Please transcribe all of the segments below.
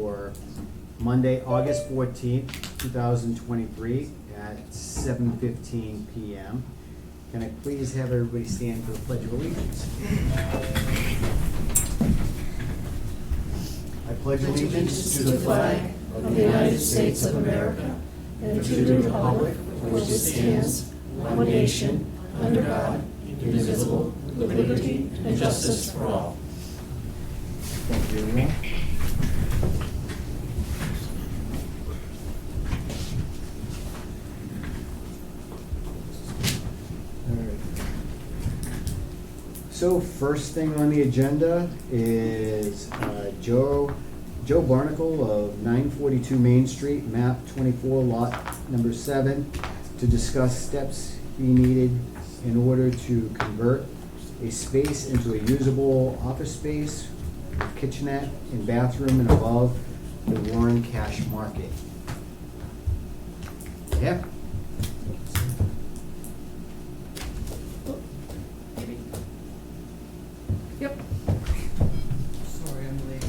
for Monday, August 14th, 2023 at 7:15 PM. Can I please have everybody stand for the Pledge of Allegiance? I pledge allegiance to the flag of the United States of America and to the republic for which it stands, one nation, under God, indivisible, with liberty and justice for all. Thank you, everyone. All right. So first thing on the agenda is Joe Barnacle of 942 Main Street, map 24, lot number 7, to discuss steps he needed in order to convert a space into a usable office space with kitchenette and bathroom and above the Warren Cash Market. Yeah? Maybe. Yep. Sorry, I'm late.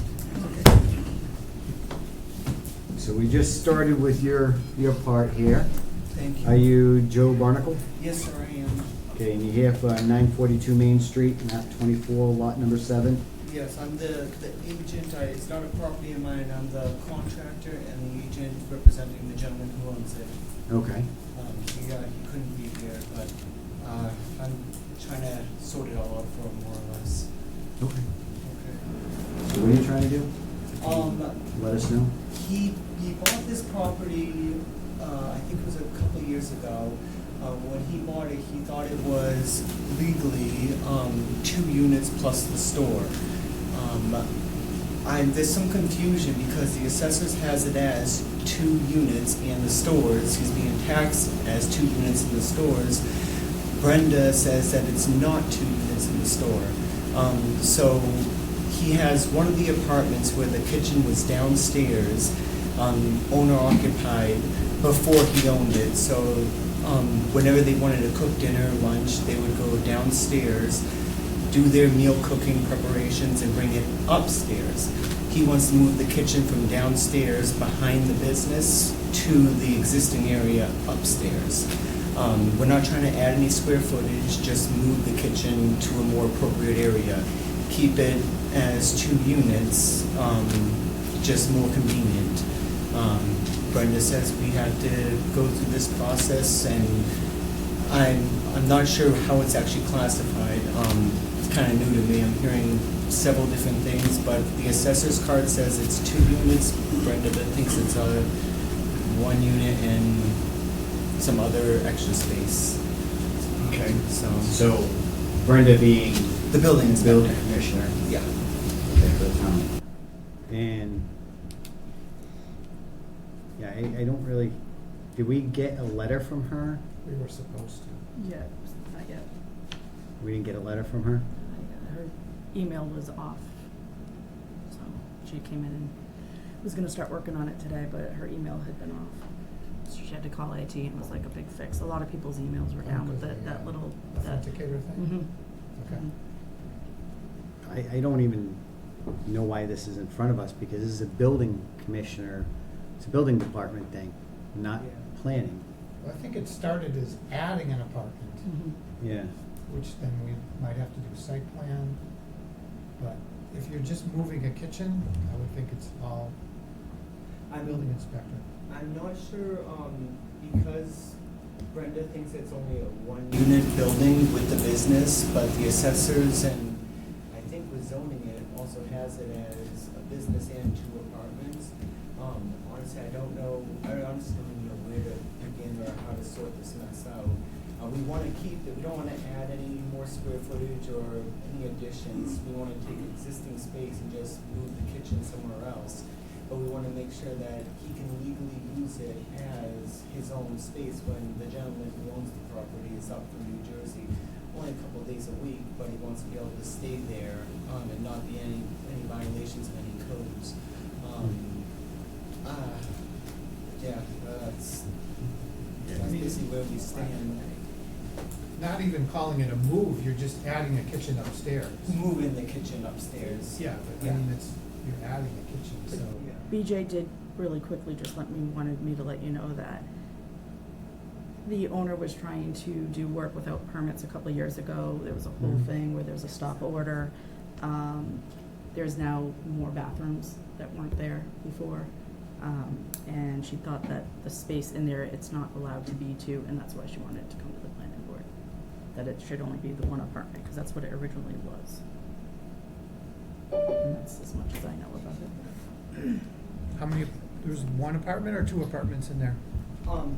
So we just started with your part here. Thank you. Are you Joe Barnacle? Yes, sir, I am. Okay, and you're here for 942 Main Street, map 24, lot number 7? Yes, I'm the agent. It's not a property of mine. I'm the contractor and the agent representing the gentleman who owns it. Okay. He couldn't be here, but I'm trying to sort it all out for him, more or less. Okay. Okay. So what are you trying to do? Let us know. He bought this property, I think it was a couple of years ago. When he bought it, he thought it was legally 2 units plus the store. There's some confusion because the assessors has it as 2 units and the stores, he's being taxed as 2 units in the stores. Brenda says that it's not 2 units in the store. So he has one of the apartments where the kitchen was downstairs, owner occupied before he owned it. So whenever they wanted to cook dinner, lunch, they would go downstairs, do their meal cooking preparations and bring it upstairs. He wants to move the kitchen from downstairs behind the business to the existing area upstairs. We're not trying to add any square footage, just move the kitchen to a more appropriate area. Keep it as 2 units, just more convenient. Brenda says we had to go through this process, and I'm not sure how it's actually classified. It's kind of new to me. I'm hearing several different things, but the assessor's card says it's 2 units. Brenda thinks it's 1 unit and some other extra space. Okay. So Brenda being the building the building inspector. commissioner. Yeah. Okay, for the town. And yeah, I don't really, did we get a letter from her? We were supposed to. Yeah, not yet. We didn't get a letter from her? Her email was off. So she came in and was gonna start working on it today, but her email had been off. So she had to call AT, and it was like a big fix. A lot of people's emails were down with that little. Authenticator thing? Mm-hmm. Okay. I don't even know why this is in front of us, because this is a building commissioner, it's a building department thing, not Yeah. planning. Well, I think it started as adding an apartment, Yeah. which then we might have to do site plan. But if you're just moving a kitchen, I would think it's all building inspector. I'm not sure, because Brenda thinks it's only a 1 unit building with the business, but the assessors and I think with zoning it also has it as a business and 2 apartments. Honestly, I don't know, I honestly don't know where to begin or how to sort this mess out. We want to keep it, we don't want to add any more square footage or any additions. We want to take existing space and just move the kitchen somewhere else. But we want to make sure that he can legally use it as his own space when the gentleman who owns the property is up from New Jersey, only a couple of days a week, but he wants to be able to stay there and not be any violations of any codes. That's basically where we stand. Not even calling it a move, you're just adding a kitchen upstairs. Moving the kitchen upstairs. Yeah, but I Yeah. mean, you're adding a kitchen, so. Yeah. BJ did really quickly just wanted me to let you know that the owner was trying to do work without permits a couple of years ago. There was a whole Mhm. thing where there was a stop order. There's now more bathrooms that weren't there before. And she thought that the space in there, it's not allowed to be two, and that's why she wanted it to come to the planning board. That it should only be the one apartment, because that's what it originally was. And that's as much as I know about it. How many, there's one apartment or two apartments in there?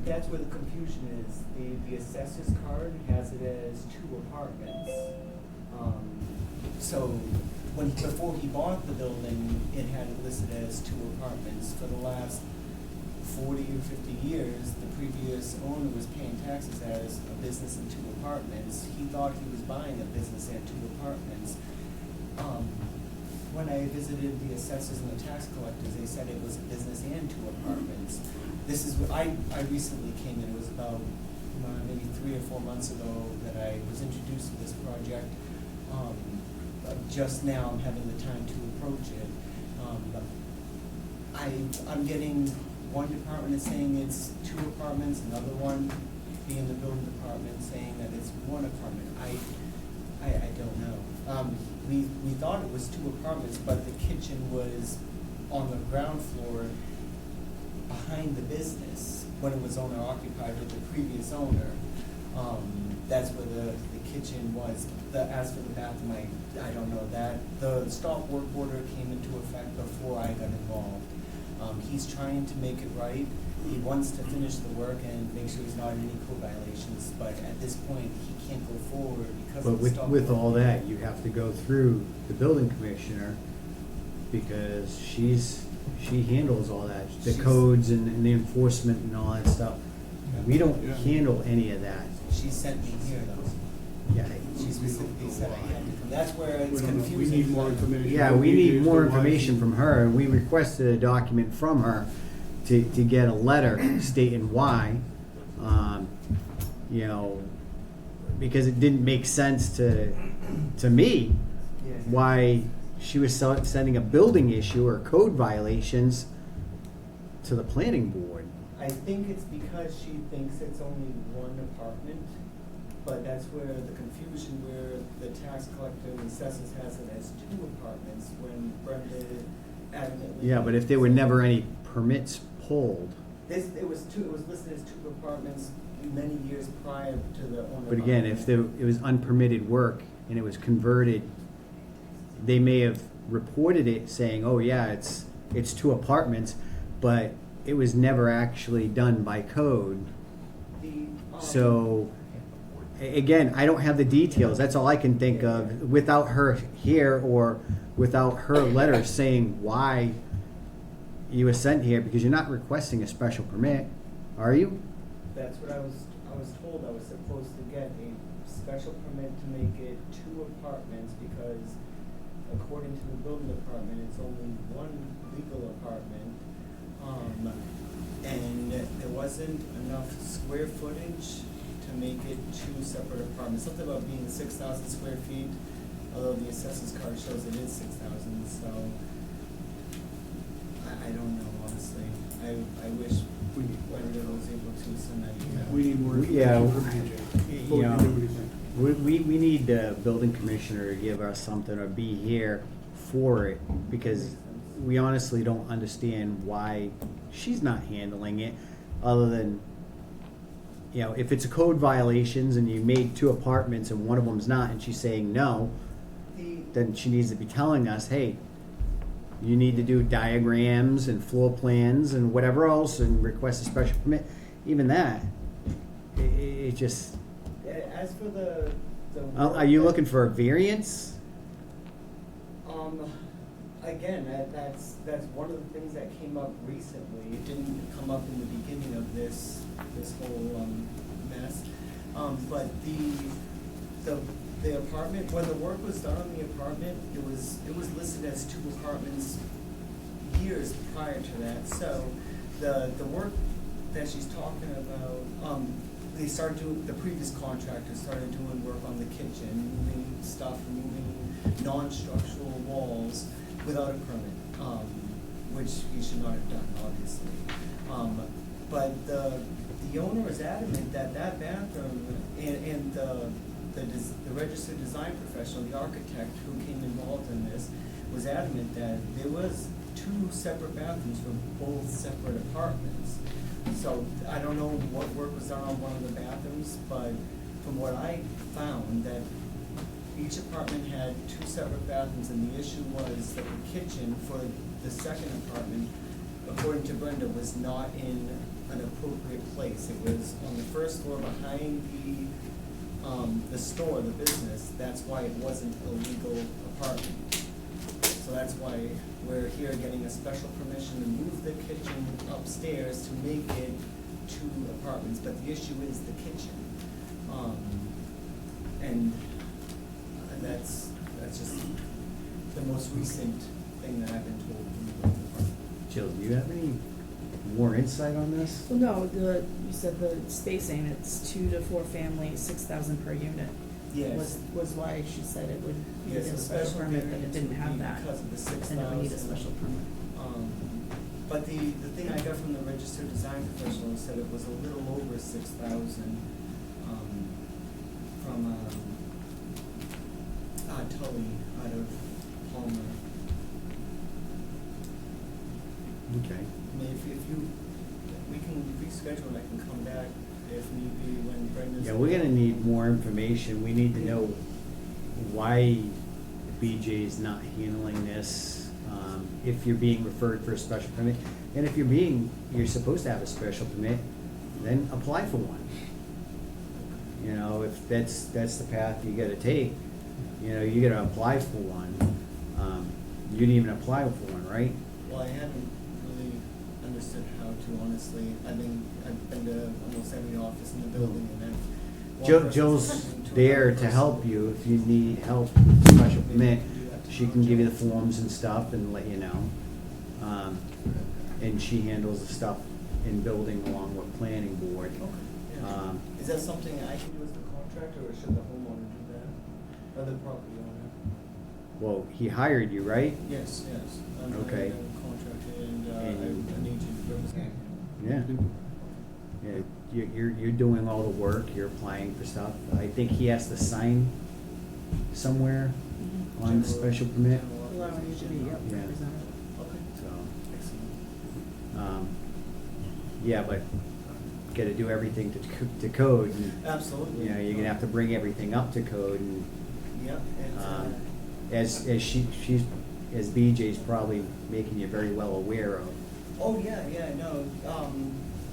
That's where the confusion is. The assessor's card has it as 2 apartments. So before he bought the building, it had it listed as 2 apartments. For the last 40 or 50 years, the previous owner was paying taxes as a business and 2 apartments. He thought he was buying a business and 2 apartments. When I visited the assessors and the tax collectors, they said it was a business and 2 apartments. This is what I recently came in. It was about maybe 3 or 4 months ago that I was introduced to this project. Just now I'm having the time to approach it. I'm getting one department is saying it's 2 apartments, another one being the building department saying that it's 1 apartment. I don't know. We thought it was 2 apartments, but the kitchen was on the ground floor behind the business when it was owner occupied with the previous owner. That's where the kitchen was. As for the bathroom, I don't know that. The stop work order came into effect before I got involved. He's trying to make it right. He wants to finish the work and make sure he's not in any code violations, but at this point, he can't go forward because But of the stop with work all order. that, you have to go through the building commissioner, because she handles all that, the She's- codes and the enforcement and all that stuff. We don't Yeah. handle any of that. She sent me here though. Yeah, She specifically said I had to come. That's where it's We don't know. confusing. We need more information. yeah, we need more as to why information she- from her, and we requested a document from her to get a letter stating why. You know, because it didn't make sense to me Yeah. why she was sending a building issue or code violations to the planning board. I think it's because she thinks it's only 1 apartment, but that's where the confusion, where the tax collector and the assessors has it as 2 apartments when Brenda adamantly. Yeah, but if there were never any permits pulled, It was listed as 2 apartments many years prior to the owner. but again, if it was unpermitted work and it was converted, they may have reported it saying, oh yeah, it's 2 apartments, but it was never actually done by code. So, again, I don't have the details, that's all I can think of, without her here or without her letter saying why you were sent here, because you're not requesting a special permit, are you? That's what I was told. I was supposed to get a special permit to make it 2 apartments because according to the building department, it's only 1 legal apartment. And there wasn't enough square footage to make it 2 separate apartments. Something about being 6,000 square feet, although the assessors card shows it is 6,000, so I don't know, honestly. I wish We need more Brenda was able to send that email. We need more Yeah, information from BJ. you What know, do you think? We need the building commissioner to give us something or be here for it, because we honestly don't understand why she's not handling it, other than, you know, if it's a code violations and you made 2 apartments and one of them's not, and she's saying no, then she needs to be telling us, hey, you need to do diagrams and floor plans and whatever else and request a special permit. Even that, it just, As for the are you looking for a variance? Again, that's one of the things that came up recently. It didn't come up in the beginning of this whole mess. But the apartment, when the work was done on the apartment, it was listed as 2 apartments years prior to that. So the work that she's talking about, the previous contractor started doing work on the kitchen, moving stuff, moving non-structural walls without a permit, which he should not have done, obviously. But the owner was adamant that that bathroom and the registered design professional, the architect who came involved in this, was adamant that there was 2 separate bathrooms for both separate apartments. So I don't know what work was done on one of the bathrooms, but from what I found, that each apartment had 2 separate bathrooms, and the issue was that the kitchen for the second apartment, according to Brenda, was not in an appropriate place. It was on the first floor behind the store, the business. That's why it wasn't a legal apartment. So that's why we're here getting a special permission to move the kitchen upstairs to make it 2 apartments, but the issue is the kitchen. And that's just the most recent thing that I've been told from the building department. Jill, do you have any more insight on this? Well, no, you said the spacing, it's 2 to 4 families, 6,000 per unit. Yes. Was why she said it would need Yes, a special permit, that it didn't have that. Because of the 6,000. And it would need a special permit. But the thing I got from the registered design professional said it was a little over 6,000, from, Tully out of Palmer. Okay. I mean, if you, we can reschedule, and I can come back if need be when Brenda's. Yeah, we're gonna need more information. We need to know why BJ is not handling this, if you're being referred for a special permit. And if you're supposed to have a special permit, then apply for one. You know, if that's the path you gotta take, you know, you gotta apply for one. You didn't even apply for one, right? Well, I haven't really understood how to, honestly. I've been to almost every office in the building, and then. Joe's there to help you if you need help with the special permit. She can give you the forms and stuff and let you know. And she handles the stuff in building along with planning board. Okay, yeah. Is that something I can do as the contractor, or should the homeowner do that? Or the property owner? Well, he hired you, right? Yes, yes. I'm Okay. a contractor, and And- I need you to represent. Yeah. Yeah, you're doing all the work, you're applying for stuff. I think he has to sign somewhere on the special permit, Allowing you to be, yep, Yeah. represented. Okay, so. excellent. Yeah, but gotta do everything to code. And, Absolutely. you know, you're gonna have to bring everything up to code and, Yeah, it's, as BJ's probably making you very well aware of. oh, yeah, no,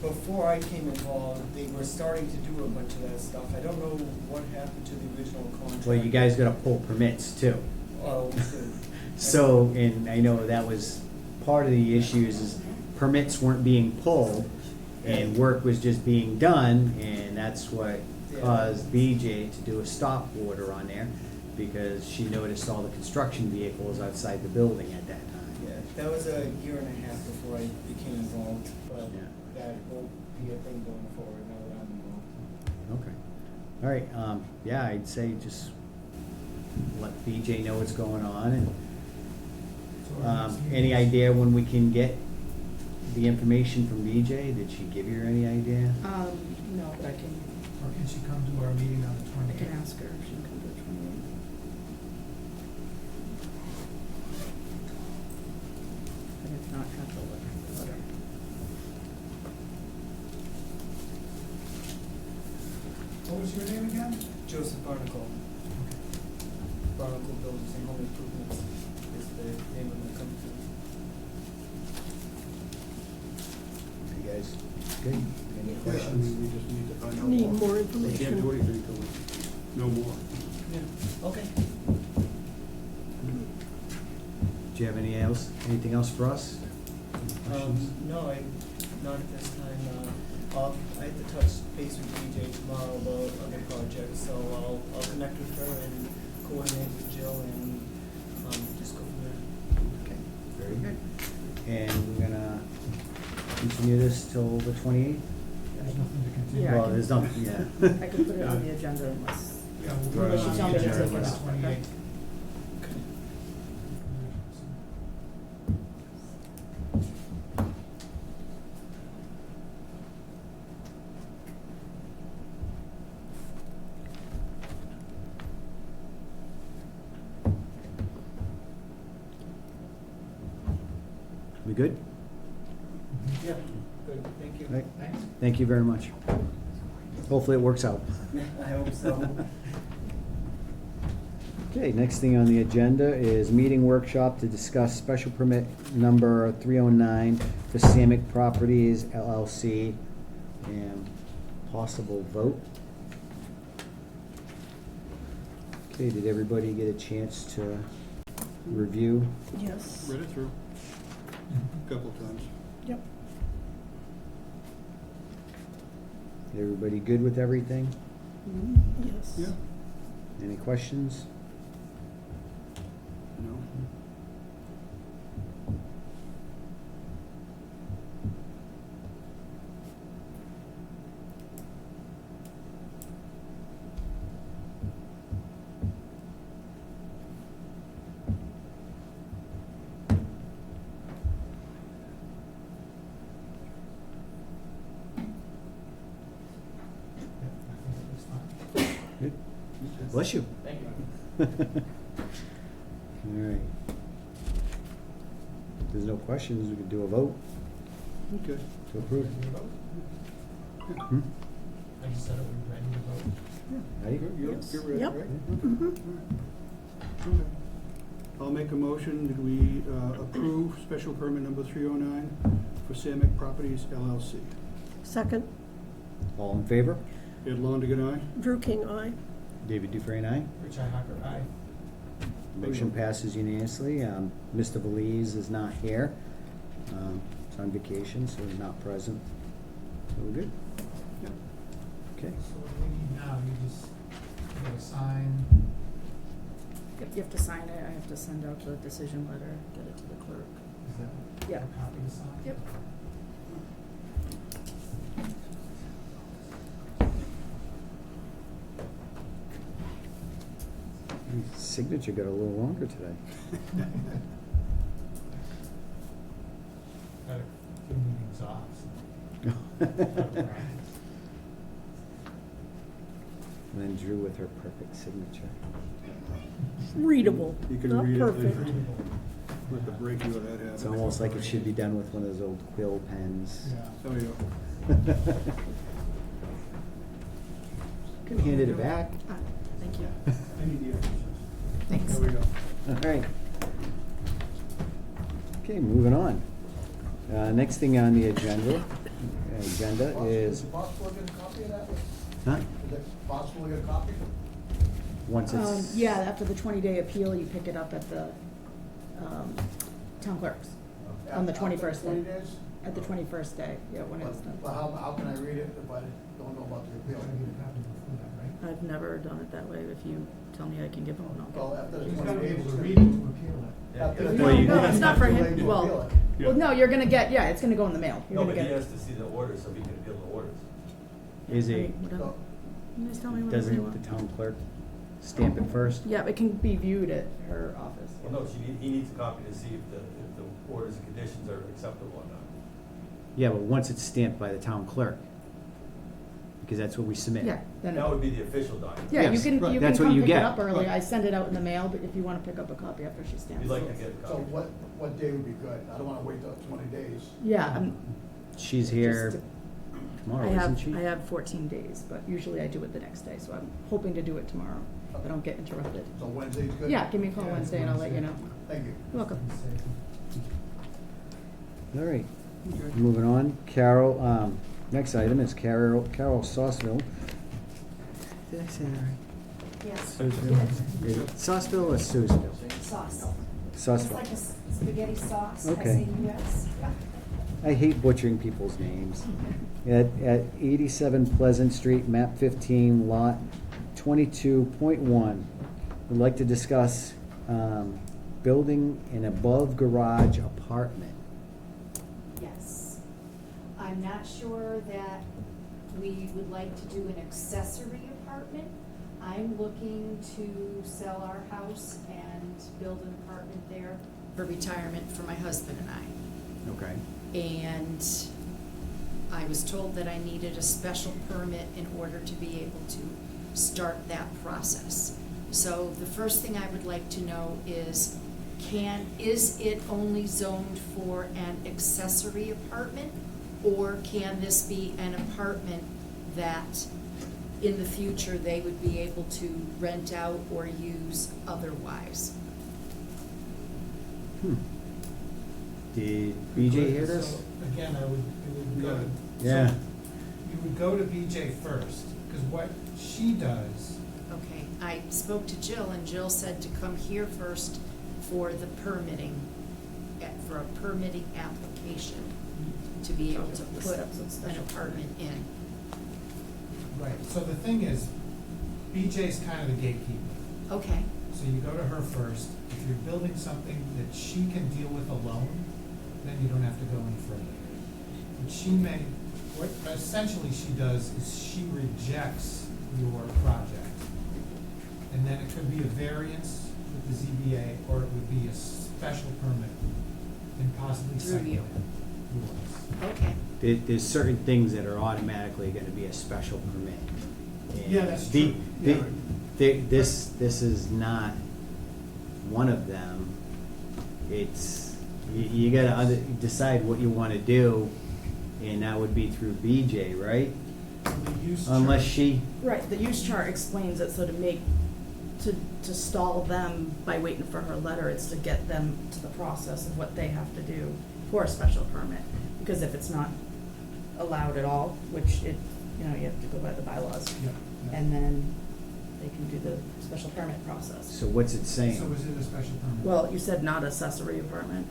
before I came involved, they were starting to do a bunch of that stuff. I don't know what happened to the original contract. Well, you guys gotta pull permits too. Oh, good. So, and I know that was part of the issues is permits weren't being pulled and work was just being done, and that's what caused BJ to do a stop order on there because she noticed all the construction vehicles outside the building at that time. Yeah, that was a year and a half before I became involved, but Yeah. that won't be a thing going forward now that I'm involved. Okay. All right, yeah, I'd say just let BJ know what's going on and, So our next meeting any is- idea when we can get the information from BJ? Did she give you any idea? No, but I can Or can she come to our meeting on the I 20th? can ask her if she can come to the 28th. And if not, have to let her. What was your name again? Joseph Barnacle, Okay. Barnacle Buildings and Home Improvements is the name of my company. You guys, good? Any Yeah, questions? we just need to find out Need more. more We can't information. do anything until we know more. Yeah, okay. Do you have anything else for us? Questions? No, not at this time. I have to touch base with DJ tomorrow about other projects, so I'll connect with her and coordinate with Jill and, just go from there. Okay, very good. And we're gonna continue this till the 28th? There's nothing to continue. Yeah, I Well, can- there's nothing, yeah. I can put it on the agenda unless. Yeah, we'll Right. put it Unless you on tell the me to agenda take for it the out. 28th. We good? Yeah, good, thank you. Right. Thanks. Thank you very much. Hopefully it works out. I hope so. Okay, next thing on the agenda is meeting workshop to discuss special permit number 309 for Samick Properties LLC and possible vote. Okay, did everybody get a chance to review? Yes. Read it through a couple times. Yep. Everybody good with everything? Yes. Yeah. Any questions? No? Yeah, I think it was fine. Good. Bless you. Thank you. All right. If there's no questions, we could do a vote Okay. to approve. Ready to vote? Hmm? I just said it, we're ready to vote. Ready? You're ready, Yep. right? Okay. I'll make a motion that we approve special permit number 309 for Samick Properties LLC. Second, All in favor? Ed Longigan, aye? Drew King, aye. David Dufresne, aye. Rich Hacker, aye. Motion passes unanimously. Mr. Belize is not here. He's on vacation, so he's not present. So we're good? Yep. Okay. So what do we need now? You just, you gotta sign. You have to sign it, I have to send out the decision letter, get it to the clerk. Is that Yeah. a copy to sign? Yep. His signature got a little longer today. Got a few meetings off, so. And then Drew with her perfect signature. Readable, You can not read it perfect. later. Let the break you of that habit. It's almost like it should be done with one of those old quill pens. Yeah. Oh, yeah. Could have handed it back. Ah, thank you. I need the extras. Thanks. There we go. All right. Okay, moving on. Next thing on the agenda Is is, it possible to get a copy of that? huh? Is it possible to get a copy? Once it's. Yeah, after the 20-day appeal, you pick it up at the town clerk's on the After 21st 20 day. days? At the 21st day, yeah, when it's done. But how can I read it if I don't know about the You're appeal? gonna need a copy before that, right? I've never done it that way. If you tell me I can give them one, I'll Well, after the He's 20 gotta be days. able to it's read it gonna to appeal it. be- after the Well, you- 20 No, days, it's not for too him. late to Well, appeal it. Yeah. Well, no, you're gonna get, yeah, it's gonna go in the mail. You're No, gonna but he get has to see the orders so he can appeal the orders. Is I it, mean, whatever. So, You guys tell me whatever you doesn't want. the town clerk stamp it first? Yeah, it can be viewed at her office. Well, no, he needs a copy to see if the orders and conditions are acceptable or not. Yeah, but once it's stamped by the town clerk, because that's what we submit. Yeah, then, That would be the official document. yeah, you Yes, can, right. you can That's what come you pick it get. up early. Right. I send it out in the mail, but if you wanna pick up a copy after she stamps You'd like it. to get a so copy. what day would be good? I don't wanna wait till 20 days. Yeah, She's here Just tomorrow, I isn't have, she? I have 14 days, but usually I do it the next day, so I'm hoping to do it tomorrow, if I don't get interrupted. So Wednesday's good? Yeah, give me a call Yeah, Wednesday and I'll let you know. Thank you. You're welcome. All right, Okay. moving on. Carol, next item is Carol Sauceville. Did I say that right? Yes, Sauceville? Sauceville or Suesville? sauce. It's like Sauceville. a spaghetti sauce, Okay. S-A-U-S. I hate butchering people's names. At 87 Pleasant Street, map 15, lot 22.1. We'd like to discuss building an above garage apartment. Yes. I'm not sure that we would like to do an accessory apartment. I'm looking to sell our house and build an apartment there for retirement for my husband and I. Okay. And I was told that I needed a special permit in order to be able to start that process. So the first thing I would like to know is, is it only zoned for an accessory apartment? Or can this be an apartment that in the future they would be able to rent out or use otherwise? Did BJ hear this? So, again, it would go to. Yeah. so You would go to BJ first, because what she does, Okay, I spoke to Jill, and Jill said to come here first for the permitting, for a permitting application, to be able to put an apartment in. right, so the thing is, BJ's kind of the gatekeeper. Okay, So you go to her first. If you're building something that she can deal with alone, then you don't have to go any further. But she may, what essentially she does is she rejects your project. And then it could be a variance with the ZBA, or it would be a special permit and possibly Through site you. plan. okay, There's certain things that are automatically gonna be a special permit. And Yeah, that's the- true. the- Yeah. This is not one of them. It's, you gotta decide what you wanna do, and that would be through BJ, right? So the use Unless chart- she, Right, the use chart explains it, so to stall them by waiting for her letter, it's to get them to the process of what they have to do for a special permit. Because if it's not allowed at all, which it, you know, you have to go by the bylaws, Yeah, yeah. and then they can do the special permit process. so what's it saying? So is it a special permit? Well, you said not accessory apartment.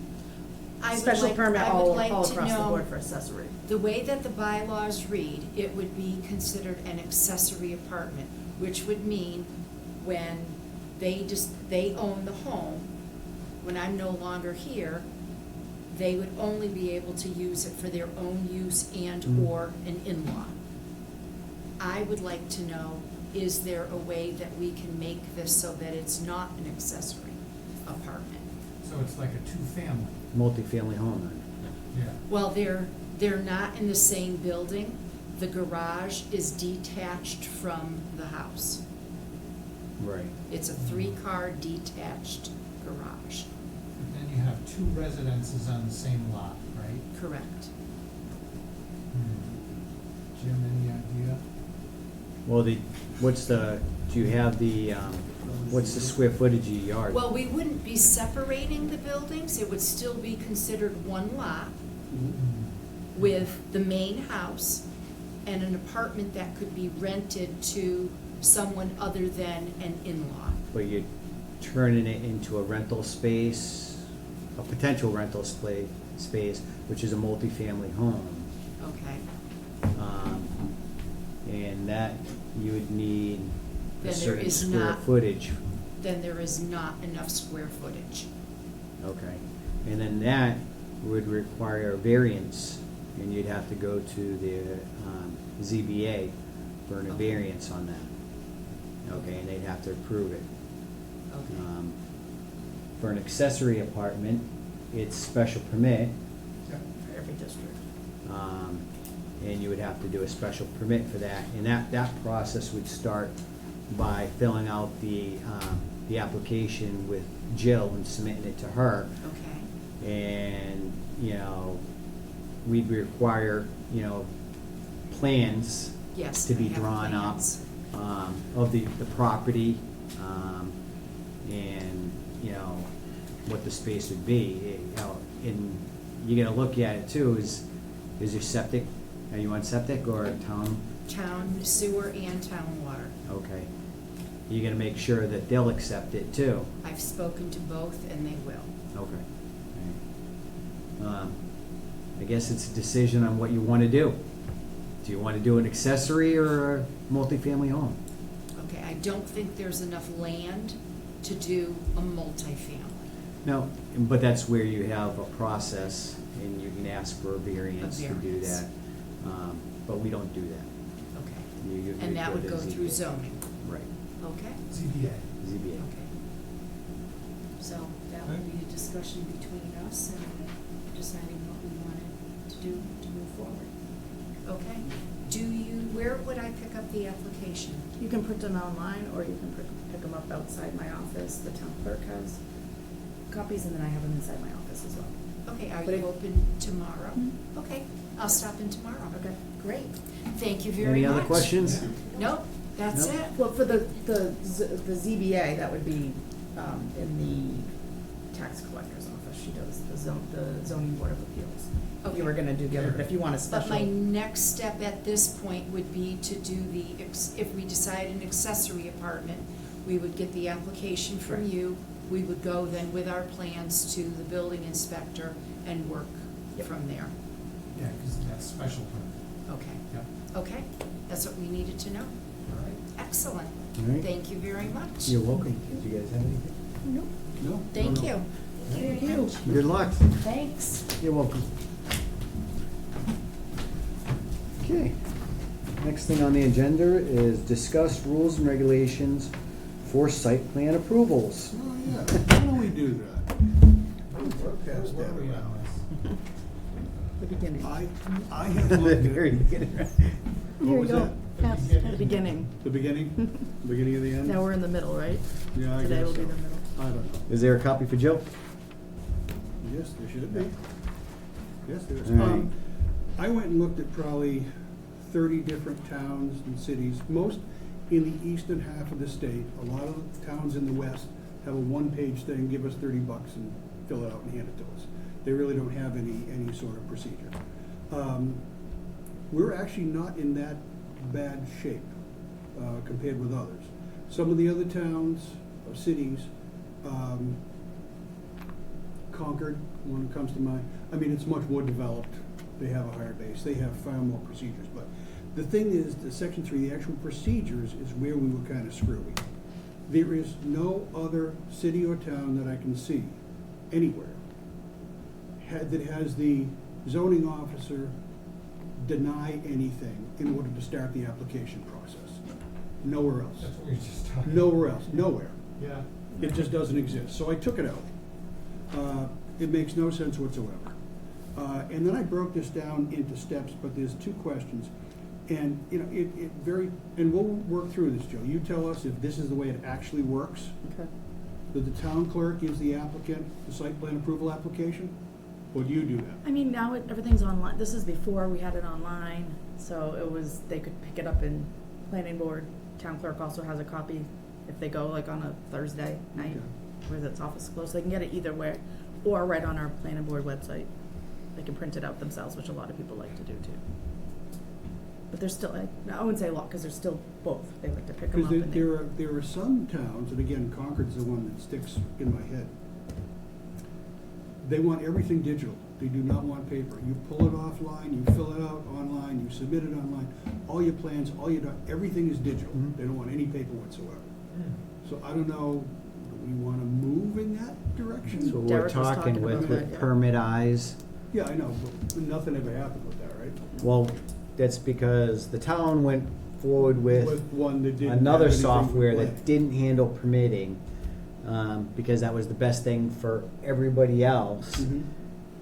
I would Special like, permit I would all like across to the board know, for accessory. the way that the bylaws read, it would be considered an accessory apartment, which would mean when they own the home, when I'm no longer here, they would only be able to use it for their own use and/or an in-law. I would like to know, is there a way that we can make this so that it's not an accessory apartment? So it's like a two-family? Multifamily home then? Yeah. Well, they're not in the same building. The garage is detached from the house. Right. It's a 3-car detached garage. And then you have two residences on the same lot, right? Correct. Jim, any idea? Well, do you have what's the square footage of your yard? Well, we wouldn't be separating the buildings. It would still be considered one lot with the main house and an apartment that could be rented to someone other than an in-law. But you're turning it into a rental space, a potential rental space, which is a multifamily home. Okay. And that you would need Then a there certain is square not- footage. Then there is not enough square footage. Okay. And then that would require a variance, and you'd have to go to the ZBA for a Okay. variance on that. Okay, and they'd have to approve it. Okay. For an accessory apartment, it's special permit, Yeah. For every district. and you would have to do a special permit for that. And that process would start by filling out the application with Jill and submitting it to her. Okay. And, we'd require, plans Yes. to be I have drawn up plans. of the property, and, what the space would be. And you gotta look at it too, is there septic, are you on septic or town? Town sewer and town water. Okay. You gotta make sure that they'll accept it too. I've spoken to both and they will. Okay. Alright. I guess it's a decision on what you wanna do. Do you wanna do an accessory or a multifamily home? Okay, I don't think there's enough land to do a multifamily. No, but that's where you have a process and you can ask for a variance to do variance. that. But we don't do that. Okay. You And that would to go through ZBA. zoning. Right, Okay? ZBA. ZBA. Okay. So that would be a discussion between us and deciding what we wanted to do to move forward. Okay? Where would I pick up the application? You can print them online, or you can pick them up outside my office, the town clerk has copies, and then I have them inside my office as well. Okay, are But you if- open tomorrow? Mhm. Okay, I'll stop in tomorrow. Okay. Great. Thank you very Any much. other questions? Nope, that's Nope. it. Well, for the ZBA, that would be, in the tax collector's office, she does the zoning board of appeals. Okay. You were gonna do the other, but if you want a But my special, next step at this point would be to do if we decide an accessory apartment, we would get the application from Correct. you. We would go then with our plans to the building inspector and work Yep. from there. Yeah, because that's special permit. Okay, Yeah, okay, that's what we needed to know. all right. Excellent. All right. Thank you very much. You're welcome. Did you guys have anything? nope, No? Thank No, no. you. thank you. Good luck. Thanks. You're welcome. Okay. Next thing on the agenda is discuss rules and regulations for site plan approvals. Oh, yeah, why don't we do that? We're past Where that are we around. on this? The beginning. I have The looked very at, beginning. what Here was you go. that? Pass. The beginning. The beginning? Beginning of the end? Now we're in the middle, right? Yeah, I Today guess will be so. the middle. I don't know. Is there a copy for Joe? Yes, there should be. Yes, there is. All right. I went and looked at probably 30 different towns and cities, most in the eastern half of the state. A lot of the towns in the west have a one-page thing, give us $30 and fill it out and hand it to us. They really don't have any sort of procedure. We're actually not in that bad shape compared with others. Some of the other towns or cities, Concord, one that comes to mind, I mean, it's much more developed. They have a higher base, they have far more procedures, but the thing is, the section 3, the actual procedures is where we were kind of screwy. There is no other city or town that I can see anywhere that has the zoning officer deny anything in order to start the application process. Nowhere else. That's what we were just talking about. Nowhere else, nowhere. Yeah. It just doesn't exist. So I took it out. It makes no sense whatsoever. And then I broke this down into steps, but there's 2 questions. And, you know, it very, and we'll work through this, Joe. You tell us if this is the way it actually works. Okay. That the town clerk gives the applicant the site plan approval application? Or do you do that? I mean, now everything's online. This is before we had it online, so it was, they could pick it up in planning board. Town clerk also has a copy if they go like on a Thursday night, Okay. where its office is closed. They can get it either way, or right on our planning board website. They can print it out themselves, which a lot of people like to do too. But there's still, I wouldn't say a lot, because there's still both. They like to pick them Because up and there are some towns, and again, Concord's the one that sticks in my head. They want everything digital. They do not want paper. You pull it offline, you fill it out online, you submit it online. All your plans, everything is digital. Mhm. They don't want any paper whatsoever. So I don't know, do we want to move in that direction? That's what we're Derek was talking talking with about that, yeah. permit eyes. Yeah, I know, but nothing ever happened with that, right? Well, that's because the town went forward with one that didn't have another anything software with that didn't handle permitting, because that was the best thing for everybody else. Mhm.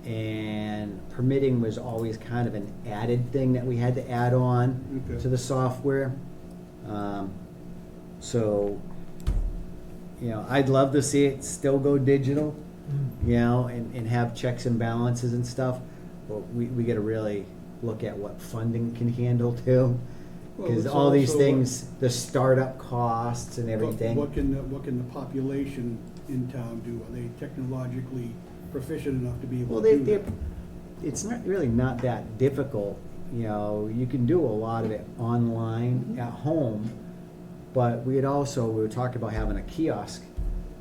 And permitting was always kind of an added thing that we had to add on Okay. to the software. So, you know, I'd love to see it still go digital, you know, and have checks and balances and stuff. But we gotta really look at what funding can handle too. Well, Because it's all these also things, the startup costs and everything. What can the population in town do? Are they technologically proficient enough to be able Well, to do they're, that? it's not really not that difficult, you know, you can do a lot of it online at home, but we were talking about having a kiosk,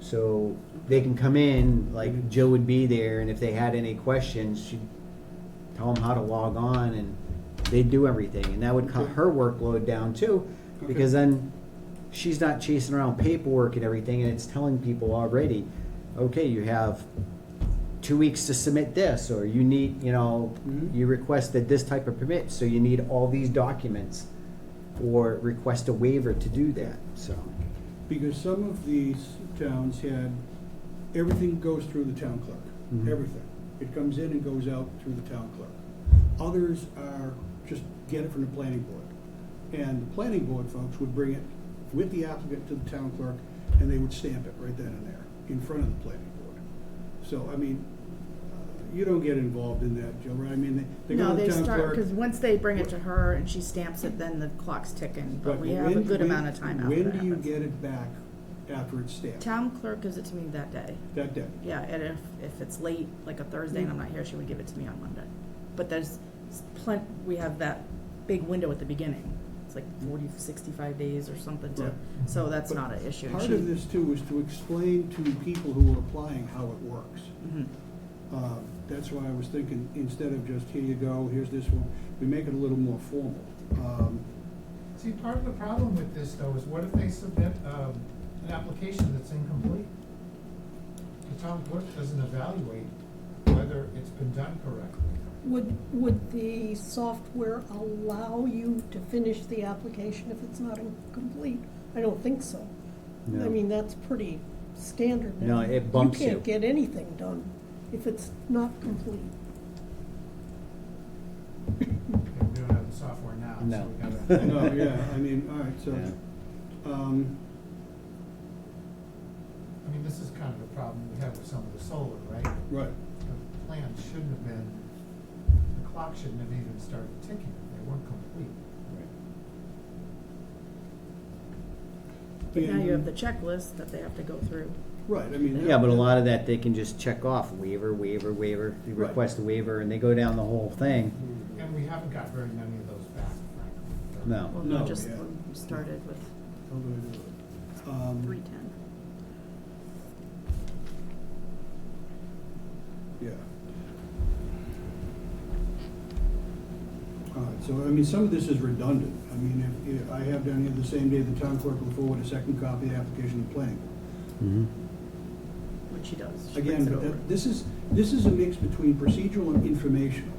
so they can come in, like Jill would be there, and if they had any questions, she'd tell them how to log on, and they'd do everything, and that would cut Okay. her workload down too, because then she's not chasing around paperwork and everything, and it's telling people already, okay, you have 2 weeks to submit this, or you need, you know, Mhm. you requested this type of permit, so you need all these documents, or request a waiver to do that, so. Because some of these towns had, everything goes through the town clerk, Mhm. everything. It comes in and goes out through the town clerk. Others are, just get it from the planning board. And the planning board folks would bring it with the applicant to the town clerk, and they would stamp it right then and there, in front of the planning board. So, I mean, you don't get involved in that, Joe, right? I mean, they go No, to the they town start, clerk. because once they bring it to her and she stamps it, then the clock's ticking, but Right, we have a when- good when- amount of time after When that do you happens. get it back after it's stamped? Town clerk gives it to me that day. That day? Yeah, and if it's late, like a Thursday and I'm not here, she would give it to me on Monday. But there's we have that big window at the beginning. It's like 40, 65 days or something to, Right. so that's But not an issue. Part She- of this too is to explain to people who are applying how it works. Mhm. That's why I was thinking, instead of just, here you go, here's this one, we make it a little more formal. See, part of the problem with this though is what if they submit, an application that's incomplete? The town clerk doesn't evaluate whether it's been done correctly. Would the software allow you to finish the application if it's not complete? I don't think so. No. I mean, that's pretty standard now. No, it bumps you. You can't get anything done if it's not complete. Okay, we don't have the software now, so No. we gotta. No, yeah, I mean, all right, so, Yeah. I mean, this is kind of the problem we have with some of the solar, right? right. The plans shouldn't have been, the clock shouldn't have even started ticking, they weren't complete. But now you have And- the checklist that they have to go through. Right, I mean. Yeah, but a lot of that, they can just check off waiver, waiver, waiver, they Right. request a waiver, and they go down the whole thing. And we haven't got very many of those back, frankly. No. Well, No, no, just yeah. when we started with How do I do it? 310. Yeah. All right, so, I mean, some of this is redundant. I mean, if I have down here the same day the town clerk will forward a second copy of the application to the planning board. Mhm. Which she does. She Again, brings it but over. this is a mix between procedural and informational.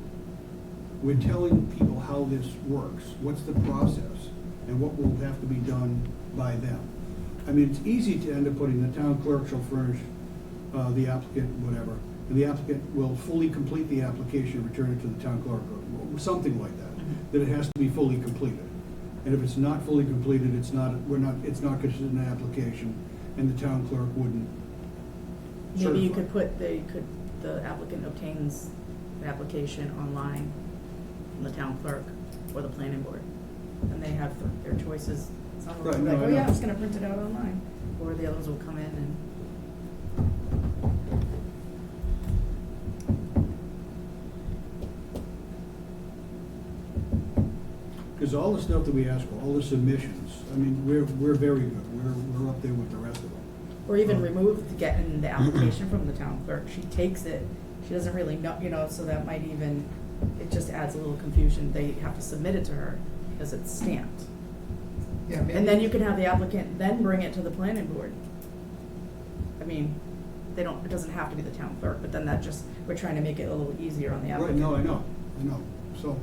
We're telling people how this works, what's the process, and what will have to be done by them. I mean, it's easy to end up putting the town clerk shall furnish the applicant, whatever, and the applicant will fully complete the application, return it to the town clerk, or something like that, that it has to be fully completed. And if it's not fully completed, it's not considered an application, and the town clerk wouldn't Maybe you certify. could put, the applicant obtains the application online from the town clerk or the planning board. And they have their choices. Some of Right, them no, are like, I oh yeah, know. I'm just gonna print it out online. Or the others will come in and, Because all the stuff that we ask for, all the submissions, I mean, we're very good. We're up there with the rest of them. or even remove getting the application from the town clerk. She takes it, she doesn't really know, so that might even, it just adds a little confusion. They have to submit it to her because it's stamped. Yeah, And then you can have the applicant then bring it to the planning board. I mean, it doesn't have to be the town clerk, but then that just, we're trying to make it a little easier on the Right, applicant. no, I know. So,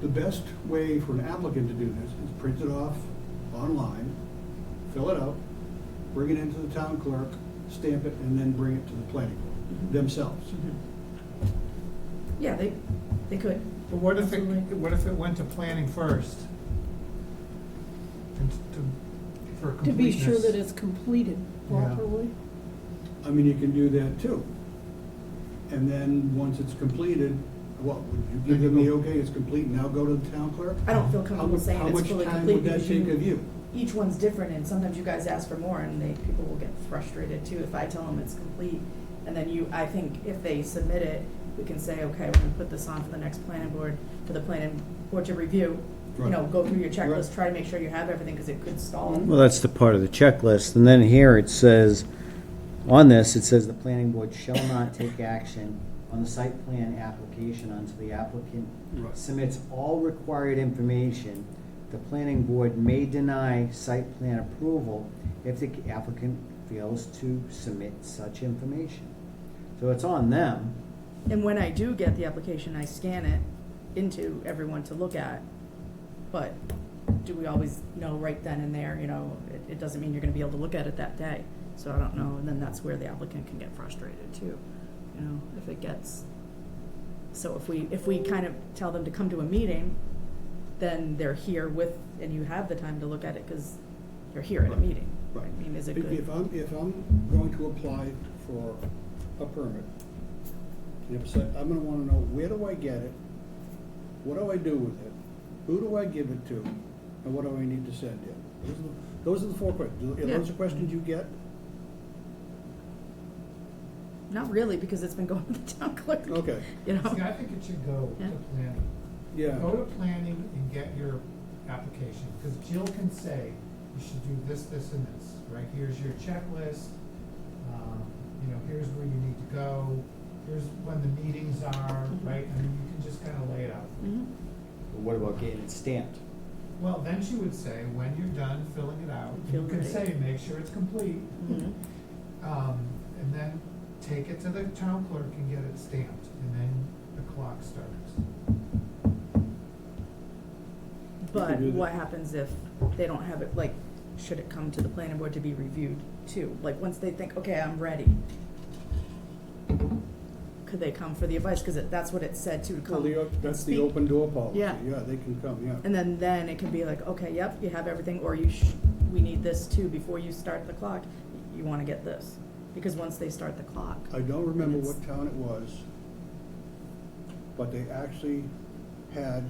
the best way for an applicant to do this is print it off online, fill it out, bring it into the town clerk, stamp it, and then bring it to the planning board themselves. Mhm. Yeah, they could. But what if Absolutely. what if it went to planning first? And for To be sure completeness? that it's completed Yeah. properly. I mean, you can do that too. And then, once it's completed, what, would you give them the okay, it's complete, now go to the town clerk? I don't feel comfortable saying How it's much fully time complete would that because take of you? each one's different, and sometimes you guys ask for more, and people will get frustrated too if I tell them it's complete. And then I think if they submit it, we can say, okay, we're gonna put this on for the next planning board, for the planning board to review. You know, Right. go through your checklist, Right. try to make sure you have everything, because it could stall. Well, that's the part of the checklist, and then here it says, on this, it says the planning board shall not take action on the site plan application until the applicant Right. submits all required information. The planning board may deny site plan approval if the applicant fails to submit such information. So it's on them. And when I do get the application, I scan it into everyone to look at. But do we always know right then and there, it doesn't mean you're gonna be able to look at it that day. So I don't know, and then that's where the applicant can get frustrated too, if it gets. So if we kind of tell them to come to a meeting, then they're here and you have the time to look at it, because you're here at a Right. meeting. Right. I mean, is it If good? I'm going to apply for a permit, you have a site, I'm gonna wanna know, where do I get it? What do I do with it? Who do I give it to? And what do I need to send in? Those are the 4 questions. Are Yeah. those the questions you get? Not really, because it's been going to the town clerk. Okay. You know? See, I think it should go to Yeah. planning. Yeah. Go to planning and get your application, because Jill can say, you should do this, this, and this, right? Here's your checklist, you know, here's where you need to go, here's when the meetings are, right? I mean, you can just kind of lay it out. Mhm. What about getting it stamped? Well, then she would say, when you're done filling it out, Feel you can ready. say, make sure it's complete, Mhm. and then take it to the town clerk and get it stamped, and then the clock starts. But do that. what happens if they don't have it, like, should it come to the planning board to be reviewed too? Like, once they think, okay, I'm ready, could they come for the advice? Cause that's what it said too, to Well, come. that's the speak. open door policy. Yeah. Yeah, they can come, yeah. And then it can be like, okay, yep, you have everything, or we need this too, before you start the clock, you wanna get this. Because once they start the clock. I don't remember it's- what town it was, but they actually had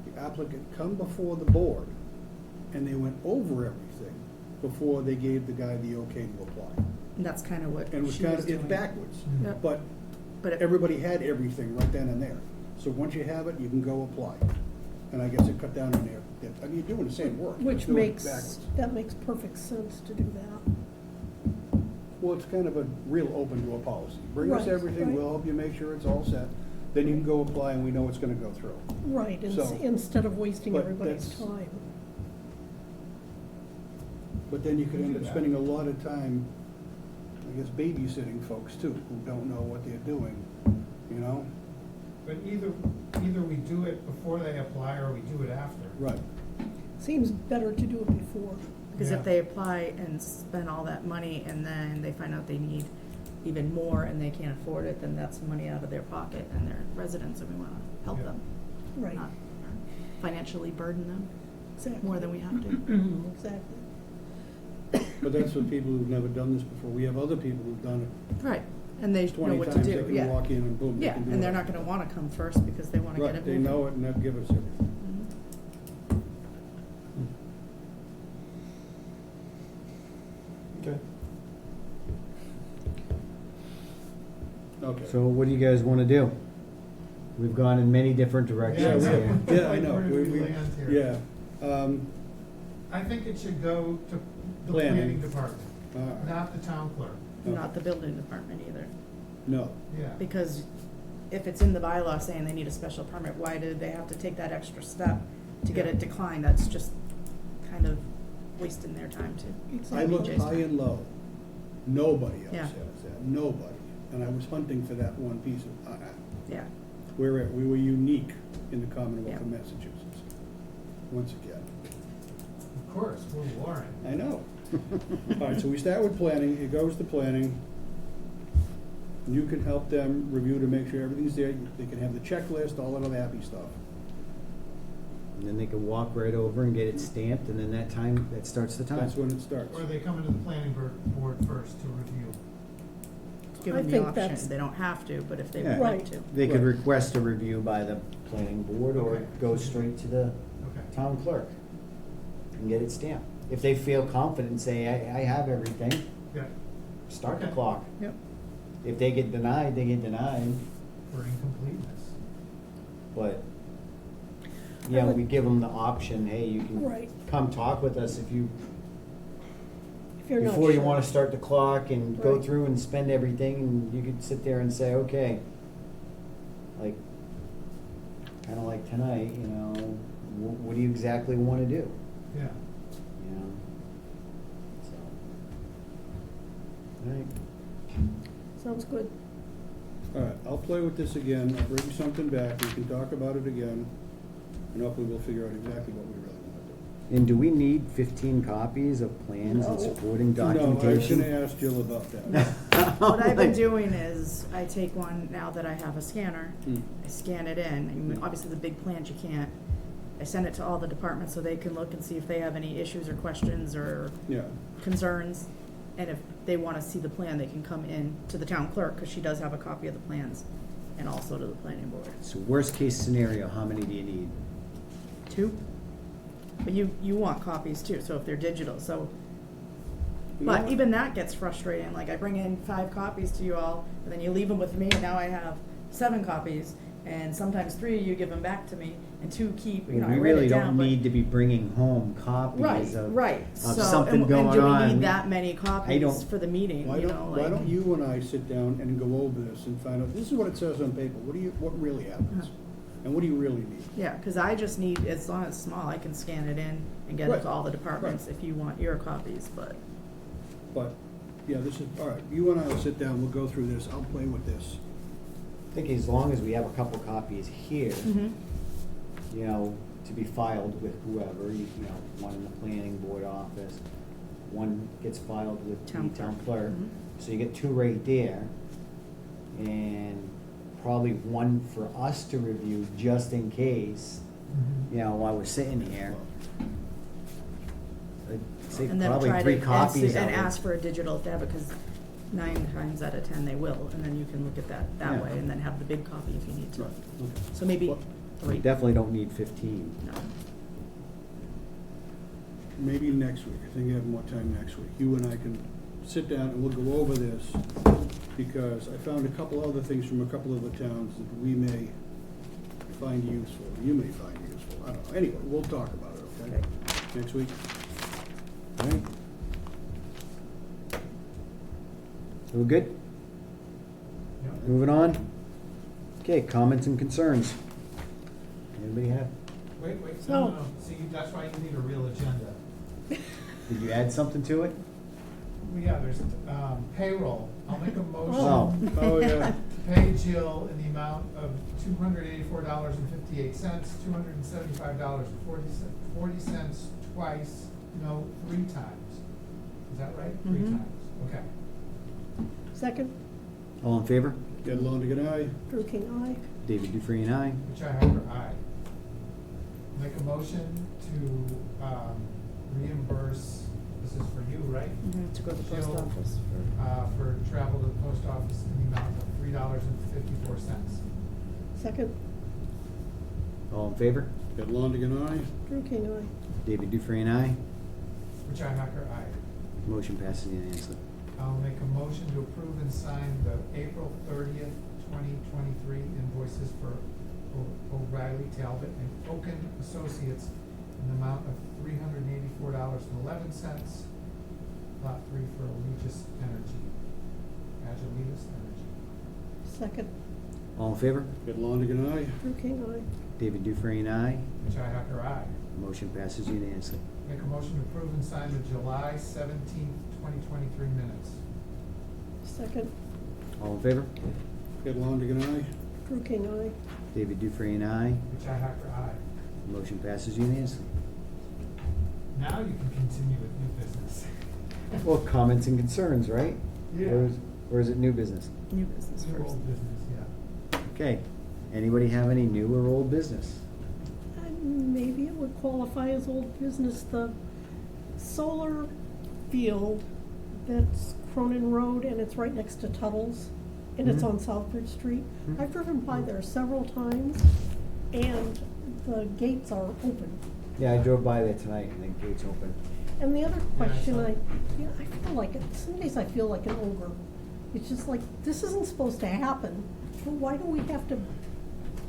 the applicant come before the board, and they went over everything before they gave the guy the okay to apply. And that's kinda what And it was she kind was of, it's doing. backwards, Yep. but But it- everybody had everything right then and there. So once you have it, you can go apply. And I guess it cut down on there. I mean, you're doing the same work. Which just doing it makes, backwards. that makes perfect sense to do that. Well, it's kind of a real open door policy. Bring us Right, everything, right. we'll help you make sure it's all set. Then you can go apply and we know it's gonna go through. Right, So- instead of wasting but everybody's that's- time. But then you could We end do up that. spending a lot of time, I guess, babysitting folks too, who don't know what they're doing, you know? But either we do it before they apply, or we do it after. Right. Seems better to do it before. Because Yeah. if they apply and spend all that money and then they find out they need even more and they can't afford it, then that's money out of their pocket and their residents, and we wanna help Yeah. them. Right. Not financially burden them Exactly. more than we have to. Exactly. But that's for people who've never done this before. We have other people who've done it Right, and they know 20 what to times. They do, can yeah. walk in and boom, they Yeah, can do it. and they're not gonna wanna come first because they wanna get Right, it they moving. know it and they'll give us everything. Mhm. Okay. Okay. So what do you guys wanna do? We've gone in many different Yeah, directions we here. have, yeah, I know. Where did we land here? Yeah. I think it should go to the Planning. planning department, All right. not the town clerk. Not the building department either, No. Yeah. because if it's in the bylaw saying they need a special permit, why do they have to take that extra step to get Yeah. it declined? That's just kind of wasting their time too. I Exactly. looked Jason. high and low. Nobody else Yeah. has that. Nobody. And I was hunting for that one piece of, Yeah, we were unique in the Commonwealth of Yeah. Massachusetts. Once again. Of course, we're Warren. I know. All right, so we start with planning, it goes to planning. You can help them review to make sure everything's there, they can have the checklist, all that other happy stuff. And then they can walk right over and get it stamped, and then that starts the time. That's when it starts. Or they come into the planning board first to review. give I them the think option. that's- They don't have to, but if they Yeah. would like Right. to. They could Right. request a review by the planning board or Okay. go straight to the Okay. town clerk and get it stamped. If they feel confident and say, I have everything, Yeah, start the Okay. clock. Yep. If they get denied, they get denied, for incompleteness. but, yeah, we give them the option, hey, you can Right. come talk with us if you, If you're not before you sure. wanna start the clock and go Right. through and spend everything, and you could sit there and say, okay, like, kinda like tonight, you know, what do you exactly wanna do? Yeah. You know? So. Alright. Sounds good. All right, I'll play with this again, I'll bring something back, we can talk about it again, and hopefully we'll figure out exactly what we really want And do we need 15 copies of plans and No. supporting to do. No, I was documentation? gonna ask Jill about that. What I've been doing is, I take one, now that I have a scanner, Hmm. I scan it in, and obviously the big plans you can't. I send it to all the departments so they can look and see if they have any issues or questions or Yeah, concerns, And if they wanna see the plan, they can come in to the town clerk, cause she does have a copy of the plans, and also to the planning board. So worst case scenario, how many do you need? 2? But you want copies too, so if they're digital, so. You know But what? even that gets frustrating, like I bring in 5 copies to you all, and then you leave them with me, and now I have 7 copies, and sometimes 3 of you give them back to me, and 2 keep, you know, I We write really it don't down, but. need to be bringing home Right, copies of right, of so, something and going do we on. need that many I copies don't- for the meeting, Why you know, don't, like? why don't you and I sit down and go over this and find out, this is what it says on paper, what really happens? Uh-huh. And what do you really need? Yeah, cause I just need, as long as it's small, I can scan it in and get it Right, to all the departments if you want your copies, but. But, yeah, this is, all right, you and I will sit down, we'll go through this, I'll play with this. I think as long as we have a couple copies here, Mhm. you know, to be filed with whoever, you know, one in the planning board office, one gets filed with the Town town clerk. clerk. Mhm. So you get 2 right there, and probably one for us to review just in case, Mhm. you know, while we're sitting here. I'd say And then probably try 3 to, copies of and it. ask for a digital if they have it, cause 9 times out of 10 they will, and then you can look at that Yeah. way, and then have the big copy if you need to. Right, okay. So maybe Well, 3. We definitely don't need 15. No. Maybe next week, I think you have more time next week. You and I can sit down and we'll go over this, because I found a couple other things from a couple of the towns that we may find useful, you may find useful, I don't know. Anyway, we'll talk about it, okay? Next week? All right. We're good? Yeah. Moving on? Okay, comments and concerns. Anybody have? Wait, So- no, see, that's why you need a real agenda. Did you add something to it? Well, yeah, there's, payroll, I'll make a Oh. motion Oh, yeah. to pay Jill in the amount of $284.58, $275.40 twice, no, 3 times. Is that right? 3 Mhm. times, okay. Second, All in favor? Ed Longigan, aye. Drew King, aye. David Dufresne, aye. Richi Hacker, aye. Make a motion to reimburse, this is for you, right? To go to the post Jill, office For travel to the post office in the amount of $3.54. Second, All in favor? Ed Longigan, aye. Drew King, aye. David Dufresne, aye. Richi Hacker, aye. Motion passes unanimously. I'll make a motion to approve and sign the April 30th, 2023 invoices for O'Reilly Talbot and Oaken Associates in the amount of $384.11, lot 3 for Allegis Energy, Agilitas Energy. Second, All in favor? Ed Longigan, aye. Drew King, aye. David Dufresne, aye. Richi Hacker, aye. Motion passes unanimously. Make a motion to approve and sign the July 17th, 2023 minutes. Second, All in favor? Ed Longigan, aye. Drew King, aye. David Dufresne, aye. Richi Hacker, aye. Motion passes unanimously. Now you can continue with new business. Well, comments and concerns, right? Yeah. Or is it new business? New business New first. old business, yeah. Okay. Anybody have any new or old business? Maybe it would qualify as old business, the solar field that's Cronin Road, and it's right next to Tuttle's, and it's Mhm. on Southbridge Street. Mhm. I've driven by there several times, and the gates are open. Yeah, I drove by there tonight and the gate's open. And the other Yeah, I question, saw I it. feel like, some days I feel like an ogre. It's just like, this isn't supposed to happen, but why do we have to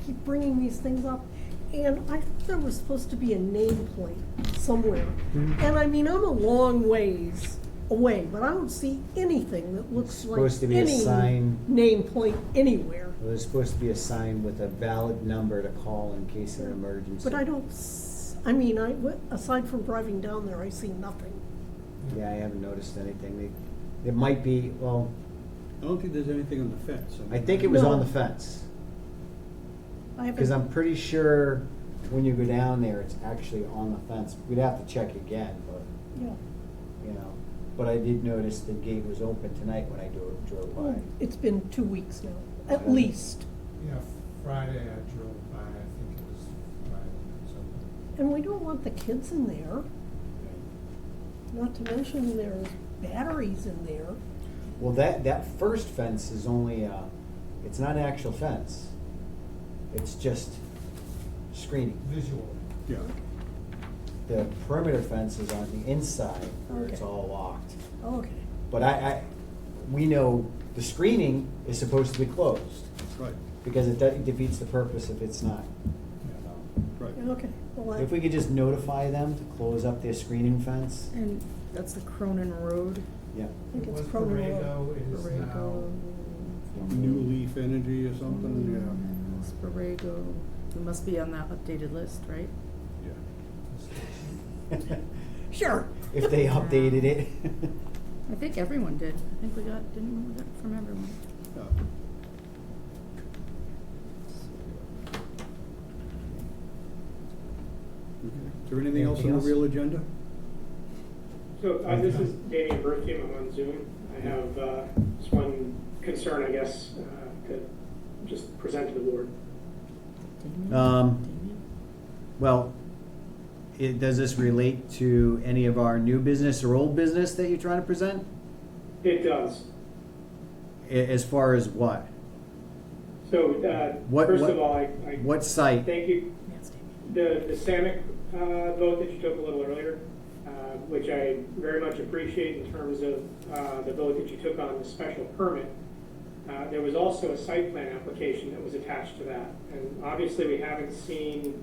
keep bringing these things up? And I thought there was supposed to be a nameplate somewhere. Mhm. And I mean, I'm a long ways away, but I don't see anything that looks like Supposed to be a any sign. nameplate anywhere. Well, there's supposed to be a sign with a valid number to call in case of an emergency. But I don't, aside from driving down there, I see nothing. Yeah, I haven't noticed anything. It might be, well, I don't think there's anything on the fence. I think it was on No. the fence. I haven't. Because I'm pretty sure when you go down there, it's actually on the fence. We'd have to check again, but, Yeah. you know. But I did notice the gate was open tonight when I drove Oh, by. it's been 2 weeks now, at Okay. least. Yeah, Friday I drove by, I think it was Friday, so. And we don't want the kids in there. Not to mention there's batteries in there. Well, that first fence is only, it's not an actual fence. It's just screening. Visual. Yeah. The perimeter fence is on the inside where it's Okay. all locked. Okay. But we know the screening is supposed to be closed Right, because it defeats the purpose if it's not. right. Okay. Well, If we could just notify them to close up their screening fence, And that's the Cronin Road. yeah. I think It it's was Cronin Road. Borrego, it is now, Borrego. New Leaf Energy or something, yeah. It's Borrego. We must be on that updated list, right? Yeah. Sure. If they updated it. I think everyone did. I think didn't we get it from everyone? Yeah. Okay. Is there anything else on Anything the else? real agenda? So this is Damian Berthium, I'm on Zoom. I have just one concern, I guess, to just present to the board. Um, Well, does this relate to any of our new business or old business that you're trying to present? It does. As far as what? So What- first what- of all, I What site? thank you. Yes, Damien. The SAMIC vote that you took a little earlier, which I very much appreciate in terms of the vote that you took on the special permit. There was also a site plan application that was attached to that. And obviously, we haven't seen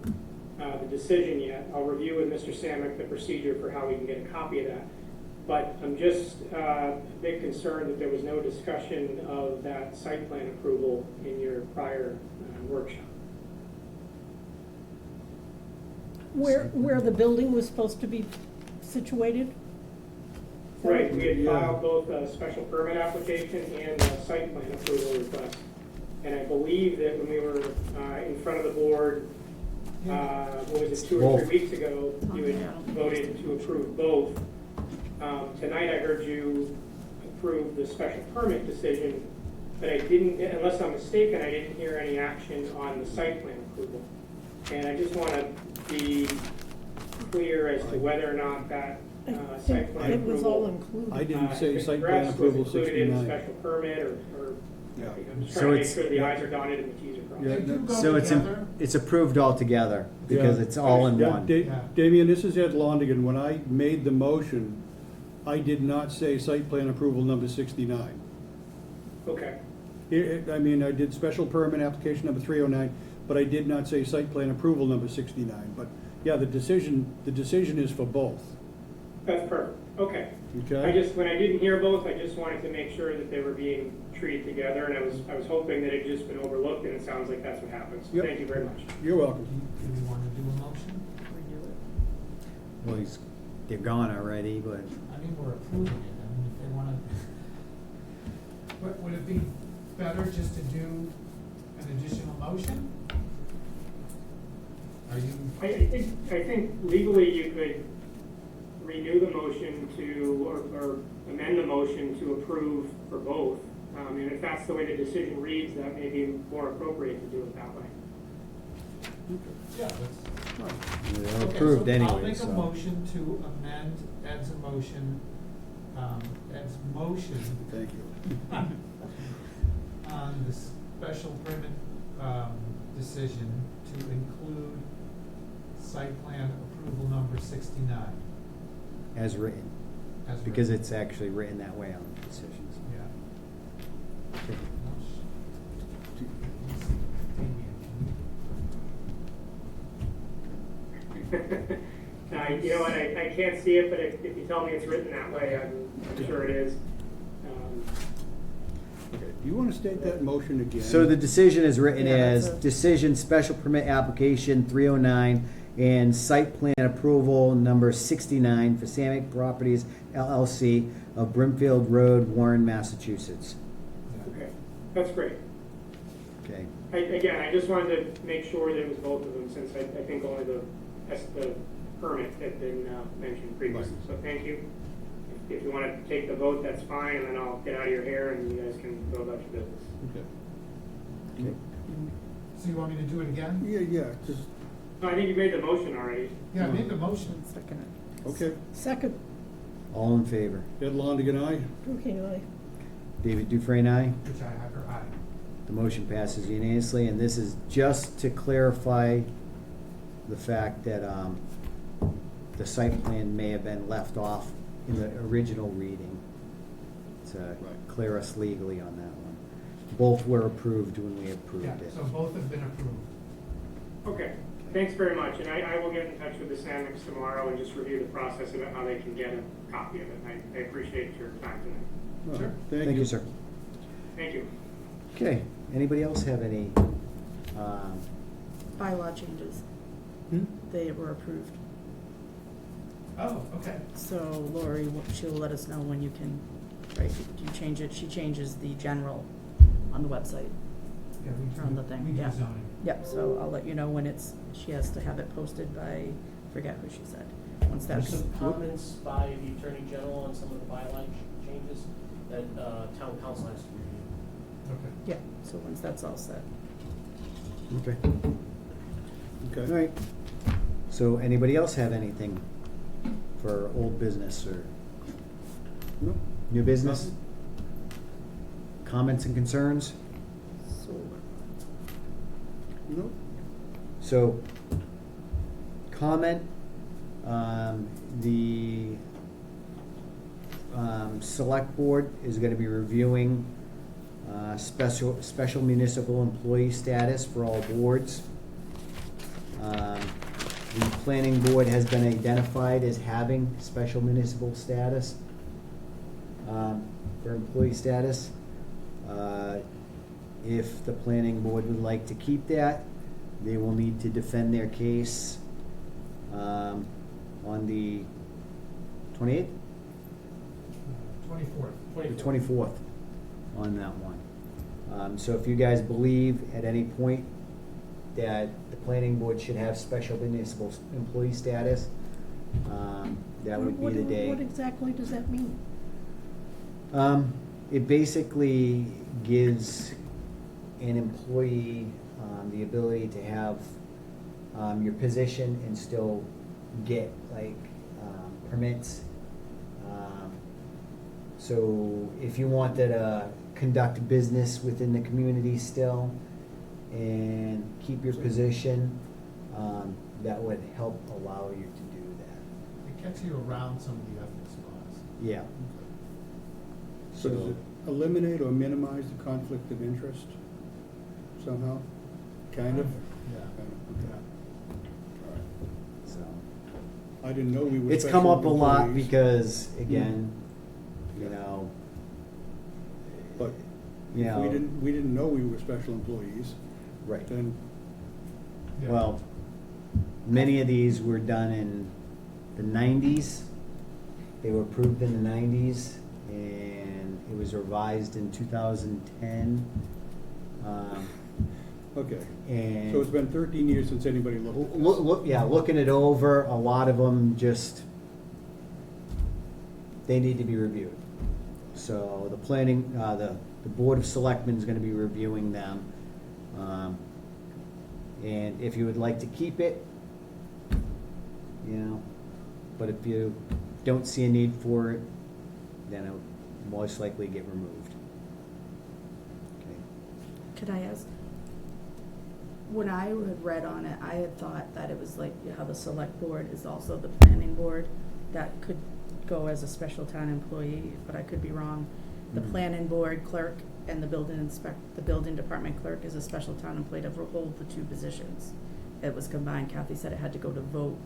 the decision yet. I'll review with Mr. Samick the procedure for how we can get a copy of that. But I'm just a bit concerned that there was no discussion of that site plan approval in your prior workshop. Where the building was supposed to be situated? Right, we had Yeah. filed both a special permit application and a site plan approval request. And I believe that when we were in front of the board, what was it, 2 or 3 weeks ago, you had voted to approve both. Tonight I heard you approve the special permit decision, but I didn't, unless I'm mistaken, I didn't hear any action on the site plan approval. And I just want to be clear as to whether or not that I site think plan it was all approval. included. I didn't say if it site plan perhaps was approval included in the 69. special permit, or Yeah. I'm just So trying to make it's- sure the i's are dotted and the t's are crossed. Yeah, They do go So together. it's approved altogether because Yeah. it's all in Yeah, one. Yeah. Damian, this is Ed Londigan. When I made the motion, I did not say site plan approval number 69. Okay, I mean, I did special permit application number 309, but I did not say site plan approval number 69. But yeah, the decision is for both, that's perfect, okay. okay? When I didn't hear both, I just wanted to make sure that they were being treated together, and I was hoping that it had just been overlooked, and it sounds like that's what happened. So Yep. thank you very much. You're welcome. Do we want to do a motion? Well, they're gone already, but I mean, we're approving it, I mean, if they want to, would it be better just to do an additional motion? Are you, I think legally you could renew the motion or amend the motion to approve for both. And if that's the way the decision reads, that may be more appropriate to do it that way. yeah, let's. they're Okay, approved so I'll anyway, make a so. motion to amend Ed's motion, Thank you. on the special permit, decision to include site plan approval number 69 As written, as because written. it's actually written that way on the decisions. Yeah. Okay. You know what, I can't see it, but if you tell me it's written that way, I'm sure it is. Okay. Do you want to state that motion again? So the decision is written Yeah, as that's a- decision special permit application 309 and site plan approval number 69 for Samick Properties LLC of Brimfield Road, Warren, Massachusetts. Okay, that's great. Okay. Again, I just wanted to make sure that it was both of them, since I think only the permit had been mentioned previously. Right. So thank you. If you want to take the vote, that's fine, and then I'll get out of your hair and you guys can go about your business. Okay. Okay. So you want me to do it again? Yeah, just, No, I think you made the motion already. Yeah, I made the motion. Second. okay. Second. All in favor? Ed Longigan, aye. Okay, aye. David Dufresne, aye. Richi Hacker, aye. The motion passes unanimously, and this is just to clarify the fact that the site plan may have been left off in the original reading to clear us legally on that one. Both were approved when we approved Yeah, it. so both have been approved. Okay, thanks very much, and I will get in touch with the Sanics tomorrow and just review the process about how they can get a copy of it. I appreciate your time tonight. Sure. Thank you, sir. Thank you. Okay, anybody else have any? Bylaw changes, Hmm? they were approved. Oh, okay. So Lori, she'll let us know when you can, right, you change it, she changes the general on the website. Yeah, we On the thing, we do yeah. zoning. Yep, so I'll let you know when she has to have it posted by, forget who she said, once There's that's. some comments by the Attorney General on some of the bylaw changes that town council has to review. Okay. Yeah, so once that's all set. Okay. All Okay. right. So anybody else have anything for old business or No? new business? Comments and concerns? Solar. No? So, comment, the select board is gonna be reviewing special municipal employee status for all boards. The planning board has been identified as having special municipal status for employee status. If the planning board would like to keep that, they will need to defend their case on the 28th? 24th. The 24th on that one. So if you guys believe at any point that the planning board should have special municipal employee status, that would be the day. What exactly does that mean? It basically gives an employee the ability to have your position and still get like permits. So if you wanted to conduct business within the community still and keep your position, that would help allow you to do that. It gets you around some of the ethics laws. Yeah. So does it eliminate or minimize the conflict of interest somehow? Kind of? Yeah. Kind of, okay. All right. So I didn't know we were. it's come up a special lot employees. because, again, you know, But you know, we didn't know we were special employees, right. then, Yeah. Well, many of these were done in the 90s. They were approved in the 90s, and it was revised in 2010. okay. And So it's been 13 years since anybody looked at this. yeah, looking it over, a lot of them just, they need to be reviewed. So the planning, the Board of Selectmen is gonna be reviewing them. And if you would like to keep it, you know, but if you don't see a need for it, then it will most likely get removed. Okay. Could I ask, when I had read on it, I had thought that it was like how the select board is also the planning board, that could go as a special town employee, but I could be wrong. The Mhm. planning board clerk and the building department clerk is a special town employee to hold the two positions. It was combined, Kathy said it had to go to vote,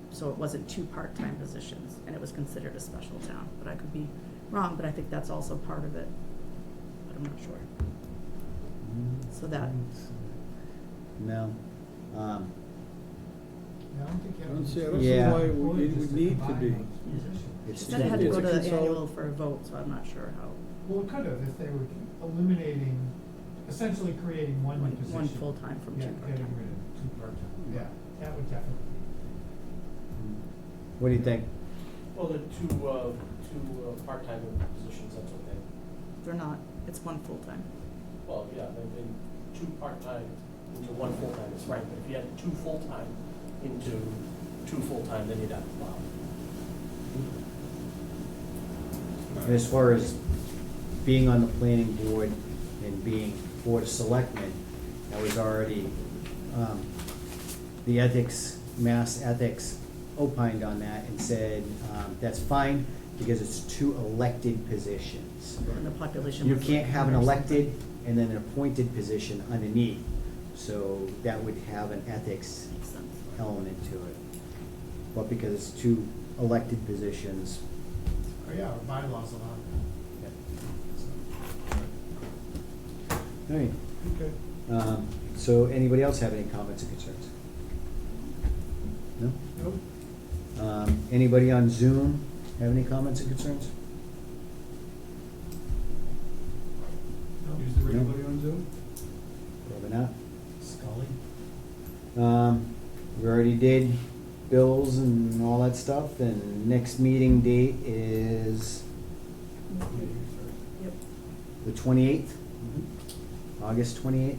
so it wasn't two part-time positions, and it was considered a special town, but I could be wrong, but I think that's also part of it, but I'm not sure. So that, No. Yeah, I don't think you I have don't to. see- I don't see Yeah. why it would need to be. she It's said it had to It's go a to the consol- annual for a vote, so I'm not sure how, Well, it could have, if they were eliminating, essentially creating one new position. one full-time from two Yeah, getting part-time. rid of two part-time, yeah, that would definitely What do you think? Well, the two part-time positions, that's okay. They're not, it's one full-time. Well, yeah, then two part-time into one full-time is fine, but if you had two full-time into two full-time, then you'd have to allow. And as far as being on the planning board and being board of selectmen, that was already, the ethics, mass ethics opined on that and said, that's fine, because it's two elected positions. And the population. You was can't like have an 100 or elected and then an appointed position underneath, so that would have an ethics something. Makes sense. element to it. But because it's two elected positions, Oh, yeah, our bylaws allow that. all right. Okay. So anybody else have any comments or concerns? No? Nope. Anybody on Zoom have any comments or concerns? Is there anybody on Zoom? Probably not. Scully? We already did bills and all that stuff, and next meeting date is Yep. the 28th, August 28th.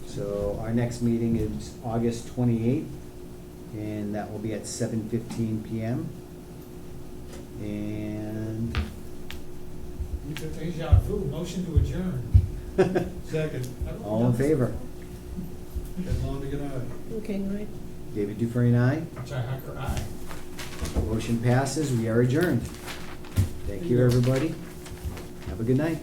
So our next meeting is August 28th, and that will be at 7:15 PM. And Deja vu, motion to adjourn. Second. all in favor? Ed Longigan, aye. Okay, right. David Dufresne, aye. Chai Hacker, aye. Motion passes, we are adjourned. Thank you, everybody. Have a good night.